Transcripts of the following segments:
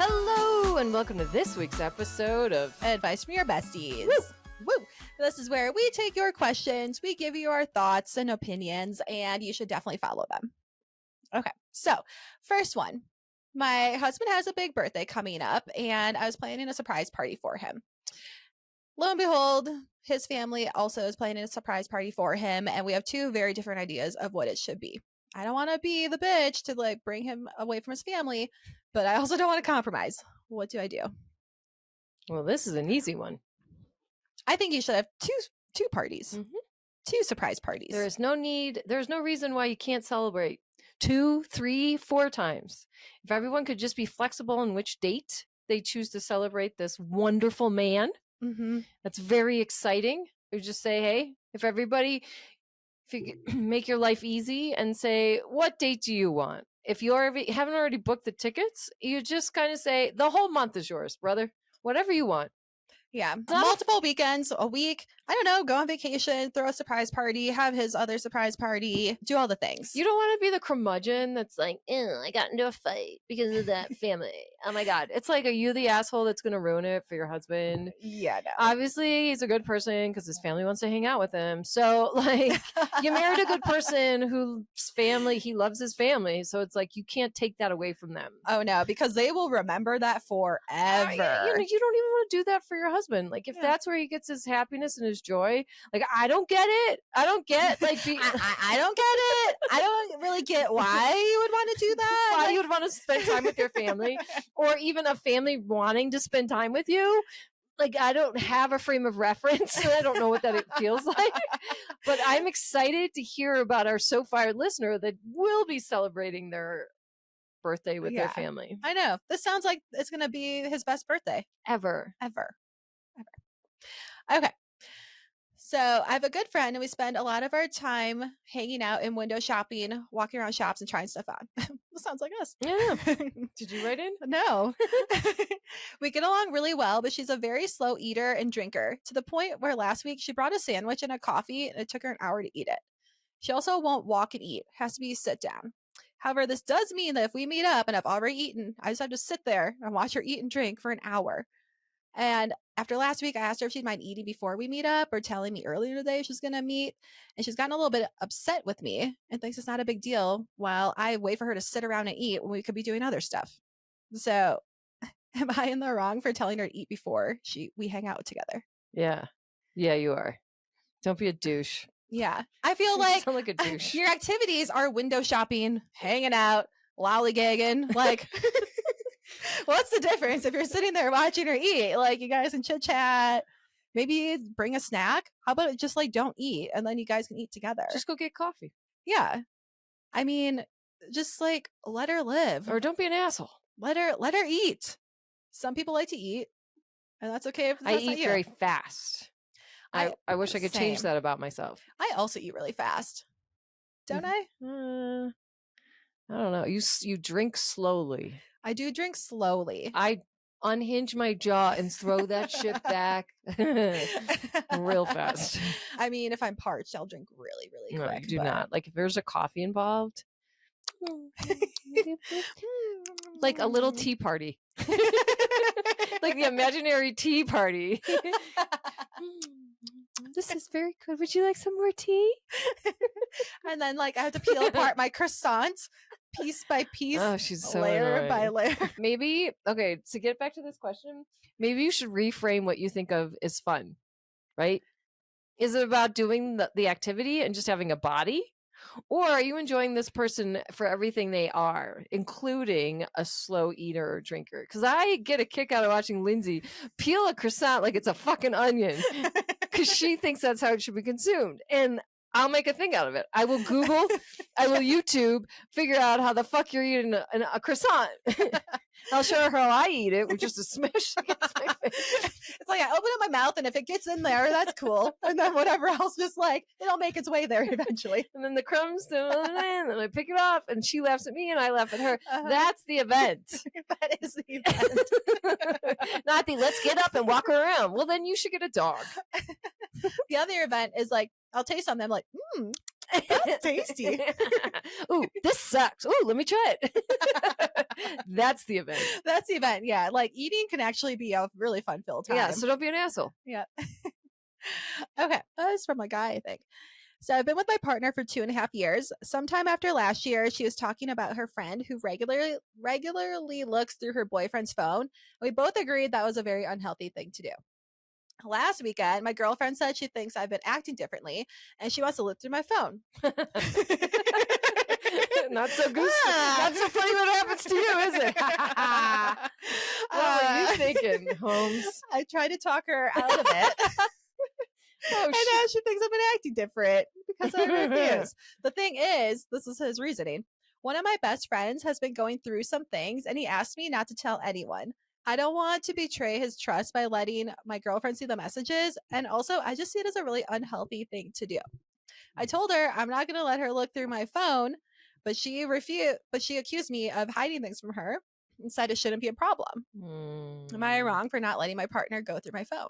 Hello, and welcome to this week's episode of Advice from Your Besties. Woo! Woo! This is where we take your questions, we give you our thoughts and opinions, and you should definitely follow them. Okay, so first one. My husband has a big birthday coming up, and I was planning a surprise party for him. Lo and behold, his family also is planning a surprise party for him, and we have two very different ideas of what it should be. I don't want to be the bitch to like bring him away from his family, but I also don't want to compromise. What do I do? Well, this is an easy one. I think you should have two parties, two surprise parties. There's no reason why you can't celebrate 2, 3, 4 times. If everyone could just be flexible on which date they choose to celebrate this wonderful man, that's very exciting. You just say, hey, if you make your life easy and say, what date do you want? If you haven't already booked the tickets, you just kind of say, the whole month is yours, brother. Whatever you want. Yeah. Multiple weekends, a week. I don't know. Go on vacation, throw a surprise party, have his other surprise party, do all the things. You don't want to be the curmudgeon that's like, I got into a fight because of that family. Oh my God. It's like, are you the asshole that's going to ruin it for your husband? Yeah, no. Obviously, he's a good person because his family wants to hang out with him. So, like, you married a good person whose family, he loves his family. So it's like, you can't take that away from them. Oh, no, because they will remember that forever. You don't even want to do that for your husband. Like, if that's where he gets his happiness and his joy, like, I don't get it. I don't get, like, I don't get it. I don't really get why you would want to do that. Why you would want to spend time with your family, or even a family wanting to spend time with you. Like, I don't have a frame of reference. I don't know what that feels like. But I'm excited to hear about our so far listener that will be celebrating their birthday with their family. I know. This sounds like it's going to be his best birthday. Ever. Okay. So I have a good friend, and we spend a lot of our time hanging out and window shopping, walking around shops and trying stuff on. This sounds like us. Yeah. Did you write in? No. We get along really well, but she's a very slow eater and drinker, to the point where last week she brought a sandwich and a coffee, and it took her an hour to eat it. She also won't walk and eat. Has to be sit down. However, this does mean that if we meet up and I've already eaten, I just have to sit there and watch her eat and drink for an hour. And after last week, I asked her if she'd mind eating before we meet up or telling me earlier today she's going to meet. And she's gotten a little bit upset with me and thinks it's not a big deal while I wait for her to sit around and eat when we could be doing other stuff. So am I in the wrong for telling her to eat before we hang out together? Yeah. Yeah, you are. Don't be a douche. Yeah. I feel like, sound like a douche. Your activities are window shopping, hanging out, lollygagging. Like, what's the difference if you're sitting there watching her eat? Like, you guys can chit chat, maybe bring a snack. How about just like don't eat and then you guys can eat together? Just go get coffee. Yeah. I mean, just like let her live. Or don't be an asshole. Let her eat. Some people like to eat, and that's okay if that's I not eat you. very fast. I wish I could change that about myself. I also eat really fast. Don't I? I don't know. You drink slowly. I do drink slowly. I unhinge my jaw and throw that shit back real fast. I mean, if I'm parched, I'll drink really, really quick. No, I do not. Like, if there's a coffee involved, like a little tea party. Like the imaginary tea party. This is very good. Would you like some more tea? And then, like, I have to peel apart my croissant piece by piece. Oh, she's so layer annoying. by layer. Maybe, okay, to get back to this question, maybe you should reframe what you think of as fun, right? Is it about doing the activity and just having a body? Or are you enjoying this person for everything they are, including a slow eater or drinker? Because I get a kick out of watching Lindsay peel a croissant like it's a fucking onion because she thinks that's how it should be consumed. And I'll make a thing out of it. I will Google, I will YouTube, figure out how the fuck you're eating a croissant. I'll show her how I eat it with just a smash against my face. It's like I open up my mouth, and if it gets in there, that's cool. And then whatever else, just like it'll make its way there eventually. And then the crumbs, and then I pick it up, and she laughs at me, and I laugh at her. That's the event. That is the event. Not the let's get up and walk around. Well, then you should get a dog. The other event is like I'll taste something. I'm like, That's tasty. Ooh, this sucks. Ooh, let me try it. That's the event. That's the event. Yeah. Like eating can actually be a really fun filled time. Yeah, so don't be an asshole. Yeah. Okay. That was from a guy, I think. So I've been with my partner for 2.5 years. Sometime after last year, she was talking about her friend who regularly looks through her boyfriend's phone. We both agreed that was a very unhealthy thing to do. Last weekend, my girlfriend said she thinks I've been acting differently and she wants to look through my phone. Not so good. Not so funny what happens to you, is it? What were you thinking, Holmes? I tried to talk her out of it. And now she thinks I've been acting different because I refuse. The thing is, this is his reasoning. One of my best friends has been going through some things and he asked me not to tell anyone. I don't want to betray his trust by letting my girlfriend see the messages. And also, I just see it as a really unhealthy thing to do. I told her I'm not going to let her look through my phone, but she accused me of hiding things from her and said it shouldn't be a problem. Am I wrong for not letting my partner go through my phone?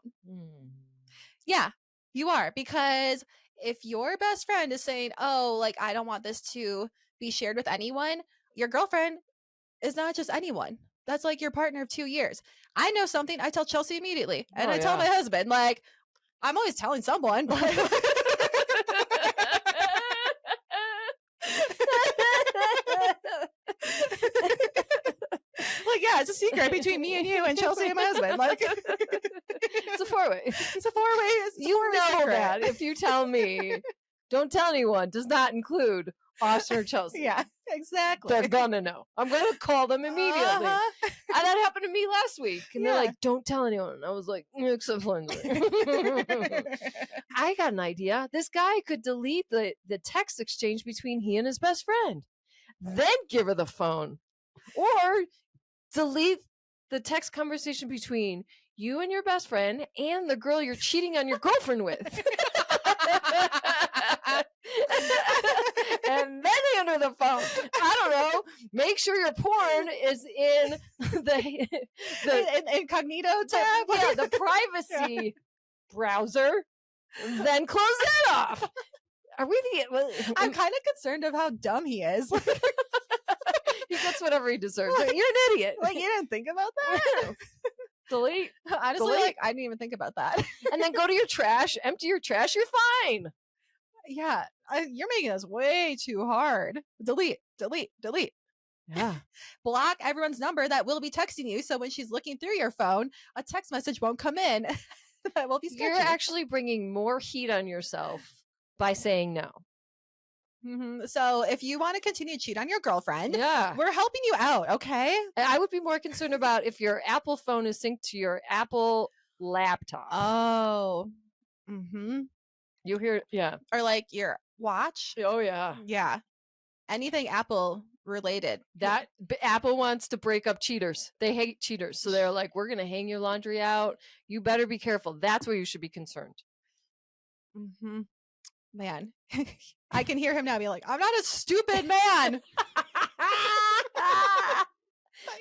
Yeah, you are. Because if your best friend is saying, oh, like, I don't want this to be shared with anyone, your girlfriend is not just anyone. That's like your partner of 2 years. I know something, I tell Chelsea immediately. And I tell my husband, like, I'm always telling someone. But like, yeah, it's a secret between me and you and Chelsea and my husband. Like, it's a four-way. It's a four-way. You know that if you tell me, don't tell anyone, does not include Austin or Chelsea. Yeah, exactly. They're gonna know. I'm gonna call them immediately. And that happened to me last week. And they're like, don't tell anyone. And I was like, except Lindsay. I got an idea. This guy could delete the text exchange between he and his best friend. Then give her the phone. Or delete the text conversation between you and your best friend and the girl you're cheating on your girlfriend with. And then enter the phone. I don't know. Make sure your porn is in the incognito tab. Yeah, the privacy browser. Then close that off. Are we I'm kind of concerned of how dumb he is. He gets whatever he deserves. You're an idiot. Like, you didn't think about that? Delete. Honestly, Delete. like, I didn't even think about that. And then go to your trash, empty your trash, you're fine. Yeah, you're making this way too hard. Delete. Yeah. Block everyone's number that will be texting you, so when she's looking through your phone, a text message won't come in. That will be sketchy. You're actually bringing more heat on yourself by saying no. Mm-hmm. So if you want to continue to cheat on your girlfriend, yeah, we're helping you out, okay? I would be more concerned about if your Apple phone is synced to your Apple laptop. Oh. Mm-hmm. You hear, yeah. Or like your watch. Oh, yeah. Yeah. Anything Apple related. That Apple wants to break up cheaters. They hate cheaters. So they're like, we're going to hang your laundry out. You better be careful. That's where you should be concerned. Mm-hmm. Man, I can hear him now being like, I'm not a stupid man.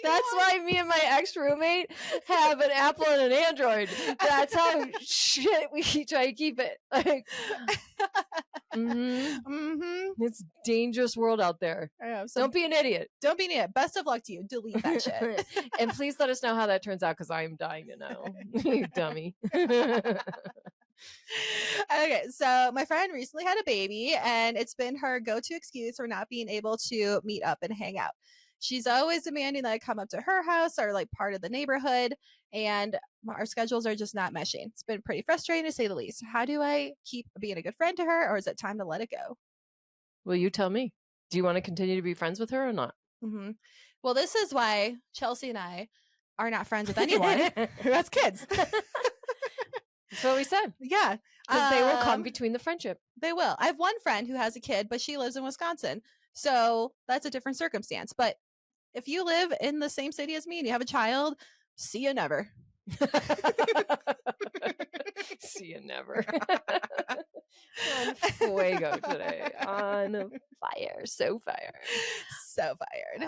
That's why me and my ex-roommate have an Apple and an Android. That's how shit we try to keep it. Like, It's a dangerous world out there. So don't be an idiot. Don't be an idiot. Best of luck to you. Delete that shit. And please let us know how that turns out, because I am dying to know. You dummy. Okay, so my friend recently had a baby, and it's been her go-to excuse for not being able to meet up and hang out. She's always demanding that I come up to her house or like part of the neighborhood, and our schedules are just not meshing. It's been pretty frustrating to say the least. How do I keep being a good friend to her, or is it time to let it go? Well, you tell me. Do you want to continue to be friends with her or not? Mm-hmm. Well, this is why Chelsea and I are not friends with anyone who has kids. That's what we said. Yeah. Because they will come between the friendship. They will. I have one friend who has a kid, but she lives in Wisconsin. So that's a different circumstance. But if you live in the same city as me and you have a child, see you never. See you never. On fuego today. On fire. So fire. So fired.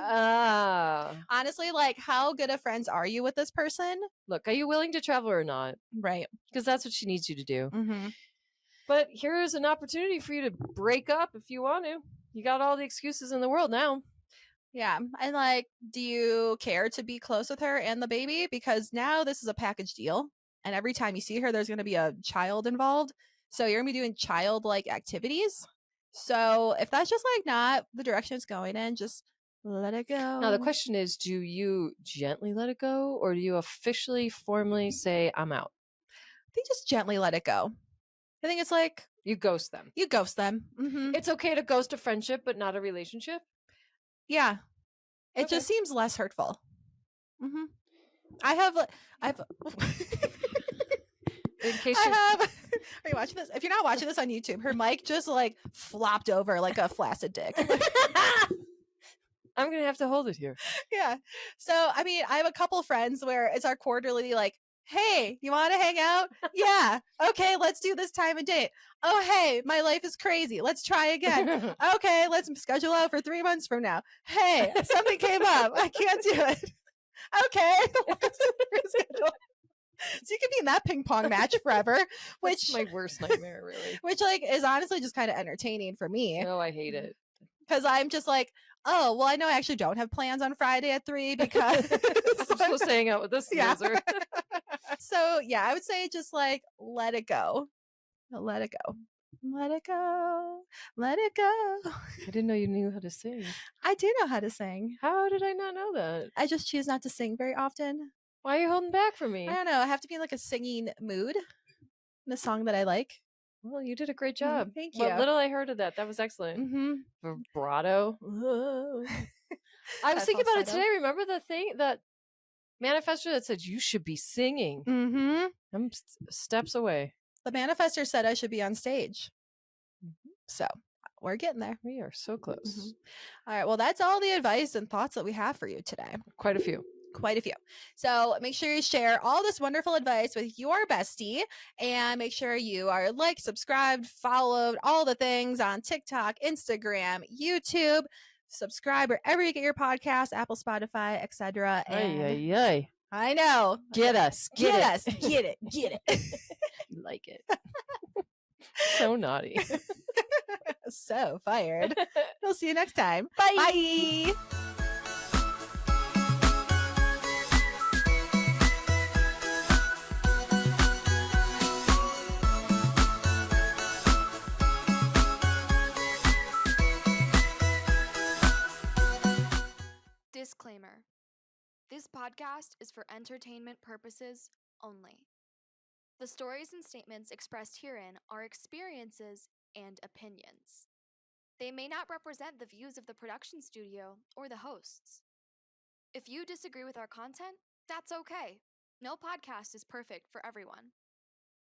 Honestly, like, how good of friends are you with this person? Look, are you willing to travel or not? Right. Because that's what she needs you to do. Mm-hmm. But here's an opportunity for you to break up if you want to. You got all the excuses in the world now. Yeah. And like, do you care to be close with her and the baby? Because now this is a package deal. And every time you see her, there's going to be a child involved. So you're going to be doing childlike activities. So if that's just like not the direction it's going in, just let it go. Now, the question is, do you gently let it go, or do you officially, formally say, I'm out? I think just gently let it go. I think it's like You ghost them. you ghost them. Mm-hmm. It's okay to ghost a friendship, but not a relationship? Yeah. It Okay. just seems less hurtful. Mm-hmm. I've In case I you have. Are you watching this? If you're not watching this on YouTube, her mic just like flopped over like a flaccid dick. I'm gonna have to hold it here. Yeah. So I mean, I have a couple friends where it's our quarterly like, hey, you want to hang out? Yeah. Okay, let's do this time and date. Oh, hey, my life is crazy. Let's try again. Okay, let's schedule out for 3 months from now. Hey, something came up. I can't do it. Okay. Reschedule. So you could be in that ping pong match forever, which That's my worst nightmare, really. which like is honestly just kind of entertaining for me. Oh, I hate it. Because I'm just like, oh, well, I know I actually don't have plans on Friday at 3 because I'm supposed to hang out with this loser. So yeah, I would say just like let it go. Let it go. Let it go. Let it go. I didn't know you knew how to sing. I do know how to sing. How did I not know that? I just choose not to sing very often. Why are you holding back from me? I don't know. I have to be in like a singing mood in a song that I like. Well, you did a great job. Thank you. What little I heard of that was excellent. Mm-hmm. Vibrato. I was thinking about it today. Remember the thing, that manifestor that said you should be singing? Mm-hmm. I'm steps away. The manifestor said I should be on stage. So we're getting there. We are so close. All right. Well, that's all the advice and thoughts that we have for you today. Quite a few. Quite a few. So make sure you share all this wonderful advice with your bestie, and make sure you are like, subscribed, followed, all the things on TikTok, Instagram, YouTube. Subscribe wherever you get your podcasts, Apple, Spotify, etc. Ay. I know. Get us. Get us. Get it. Get it. You like it. So naughty. So fired. We'll see you next time. Bye. Bye. Disclaimer. This podcast is for entertainment purposes only. The stories and statements expressed herein are experiences and opinions. They may not represent the views of the production studio or the hosts. If you disagree with our content, that's okay. No podcast is perfect for everyone.